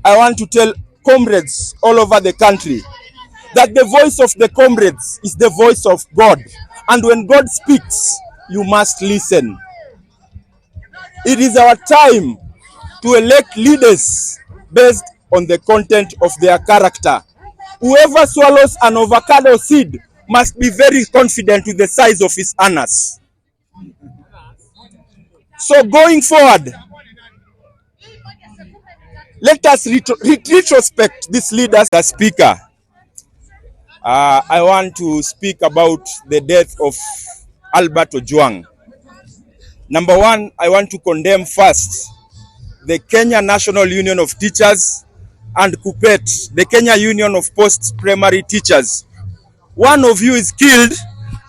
I want to tell comrades all over the country that the voice of the comrades is the voice of God. And when God speaks, you must listen. It is our time to elect leaders based on the content of their character. Whoever swallows an avocado seed must be very confident with the size of his anus. So going forward, let us retrospect these leaders. The speaker, I want to speak about the death of Albert Ojwang. Number one, I want to condemn first the Kenya National Union of Teachers and KUPPET, the Kenya Union of Post-Primary Teachers. One of you is killed,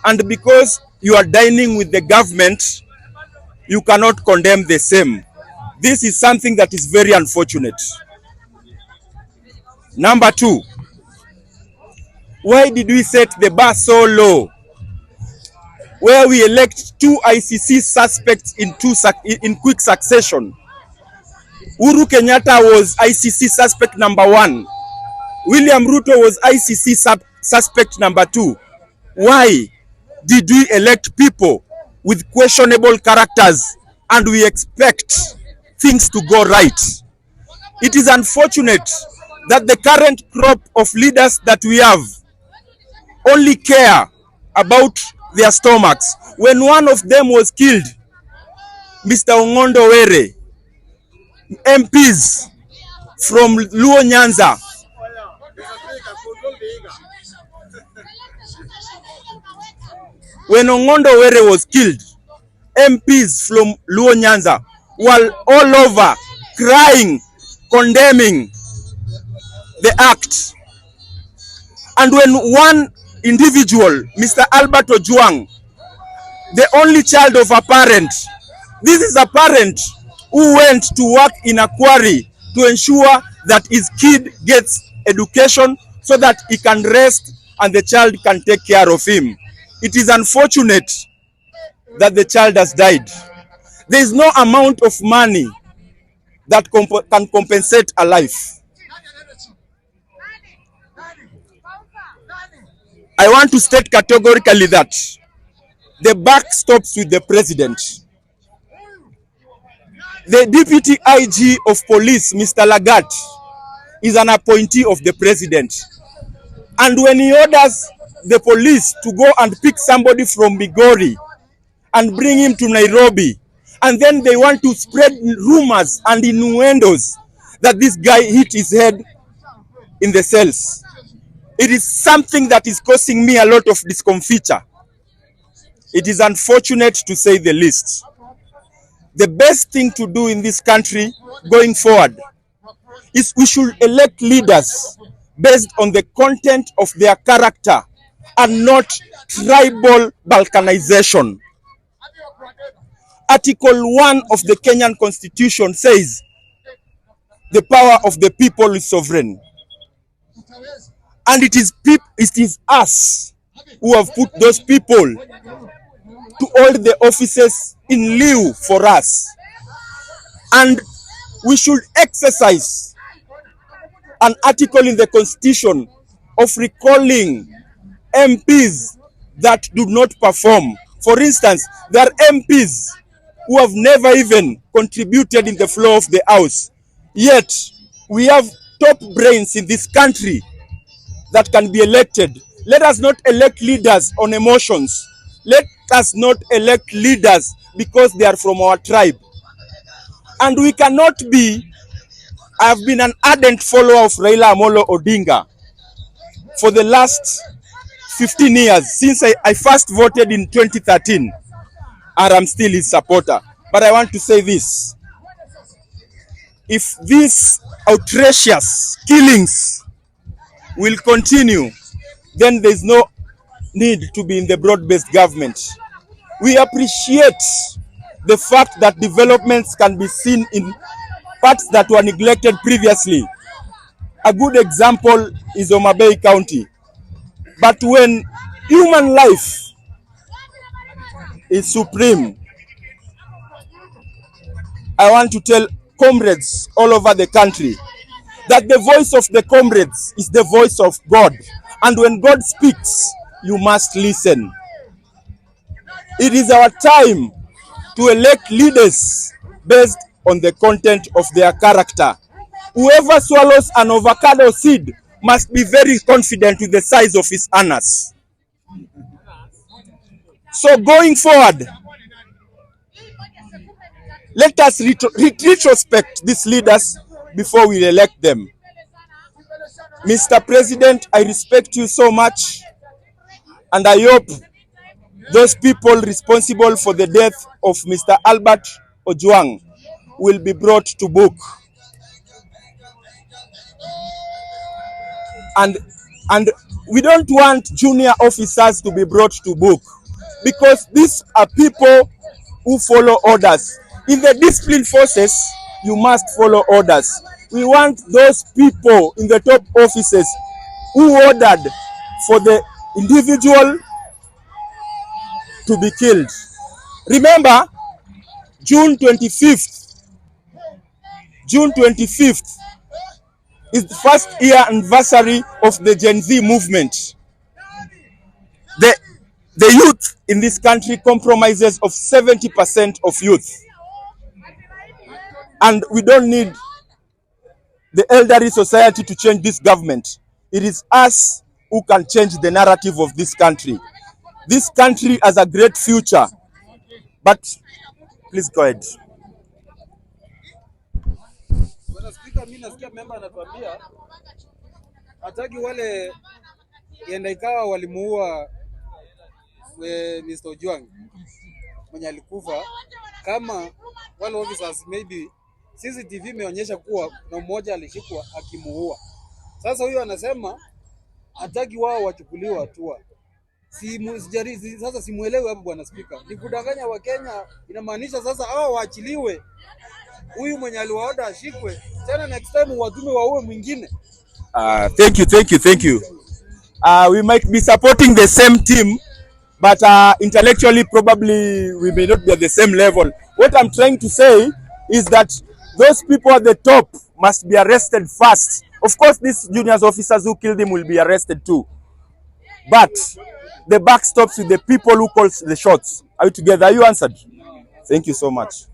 and because you are dining with the government, you cannot condemn the same. This is something that is very unfortunate. Number two, why did we set the bar so low, where we elect 2 ICC suspects in quick succession? Uhuru Kenyatta was ICC suspect number 1. William Ruto was ICC suspect number 2. Why did we elect people with questionable characters and we expect things to go right? It is unfortunate that the current crop of leaders that we have only care about their stomachs. When one of them was killed, Mr. Ongondo Were, MPs from Luo Nyanza, when Ongondo Were was killed, MPs from Luo Nyanza were all over crying, condemning the act. And when one individual, Mr. Albert Ojwang, the only child of a parent, this is a parent who went to work in a quarry to ensure that his kid gets education so that he can rest and the child can take care of him. It is unfortunate that the child has died. There is no amount of money that can compensate a life. I want to state categorically that the buck stops with the president. The deputy IG of police, Mr. Lagat, is an appointee of the president. And when he orders the police to go and pick somebody from Migori and bring him to Nairobi, and then they want to spread rumors and innuendos that this guy hit his head in the cells, it is something that is causing me a lot of discomfiture. It is unfortunate, to say the least. The best thing to do in this country going forward is we should elect leaders based on the content of their character and not tribal balkanization. Article 1 of the Kenyan Constitution says the power of the people is sovereign. And it is us who have put those people to hold the offices in lieu for us. And we should exercise an article in the Constitution of recalling MPs that do not perform. For instance, there are MPs who have never even contributed in the floor of the House. Yet, we have top brains in this country that can be elected. Let us not elect leaders on emotions. Let us not elect leaders because they are from our tribe. And we cannot be, I have been an ardent follower of Raila Amolo Odinga for the last 15 years, since I first voted in 2013, and I'm still his supporter. But I want to say this: if these outrageous killings will continue, then there's no need to be in the broad-based government. We appreciate the fact that developments can be seen in parts that were neglected previously. A good example is Homa Bay County. But when human life is supreme, I want to tell comrades all over the country that the voice of the comrades is the voice of God. And when God speaks, you must listen. It is our time to elect leaders based on the content of their character. Whoever swallows an avocado seed must be very confident with the size of his anus. So going forward, let us retrospect these leaders before we elect them. Mr. President, I respect you so much, and I hope those people responsible for the death of Mr. Albert Ojwang will be brought to book. And we don't want junior officers to be brought to book, because these are people who follow orders. In the discipline forces, you must follow orders. We want those people in the top offices who ordered for the individual to be killed. Remember, June 25th is the first year anniversary of the Gen Z movement. The youth in this country compromises of 70% of youth. And we don't need the elderly society to change this government. It is us who can change the narrative of this country. This country has a great future. But please go ahead. Bwana Spika, mimi nasikia member anatuambia hataki wale yenda ikawa walimuua Mr. Ojwang mwenye alikufa, kama wale officers maybe CCTV imeonyesha kuwa na mmoja alishikwa akimuua. Sasa huyo anasema hataki wao wachukuliwe hatua. Sasa simuelewi hapo Bwana Spika. Ni kudanganya wa Kenya, inamaanisha sasa hao waachiliwe. Huyu mwenye aliwaoda ashikwe, tena next time watume waue mwingine. Thank you. We might be supporting the same team, but intellectually probably we may not be at the same level. What I'm trying to say is that those people at the top must be arrested first. Of course, these junior officers who killed him will be arrested too. But the buck stops with the people who calls the shots. Are you together? Are you answered? Thank you so much.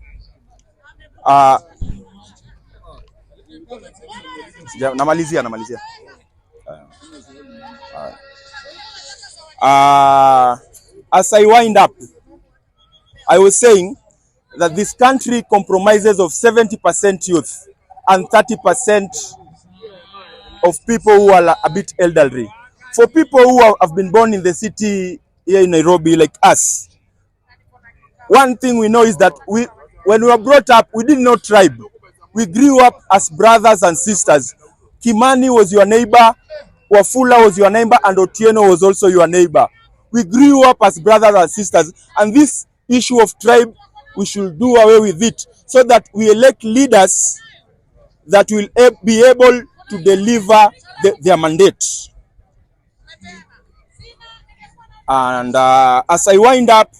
Namalizia. As I wind up, I was saying that this country compromises of 70% youth and 30% of people who are a bit elderly. For people who have been born in the city here in Nairobi like us, one thing we know is that when we were brought up, we didn't know tribe. We grew up as brothers and sisters. Kimani was your neighbor, Wafula was your neighbor, and Otieno was also your neighbor. We grew up as brothers and sisters, and this issue of tribe, we should do away with it so that we elect leaders that will be able to deliver their mandate. And as I wind up,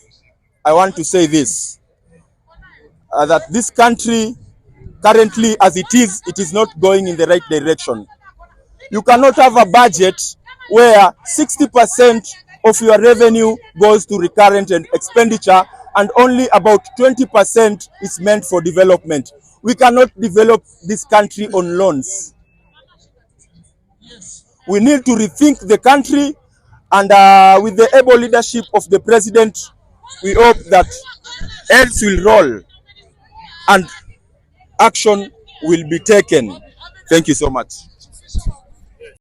I want to say this, that this country currently as it is not going in the right direction. You cannot have a budget where 60% of your revenue goes to recurrent and expenditure and only about 20% is meant for development. We cannot develop this country on loans. We need to rethink the country, and with the able leadership of the president, we hope that heads will roll and action will be taken. Thank you so much.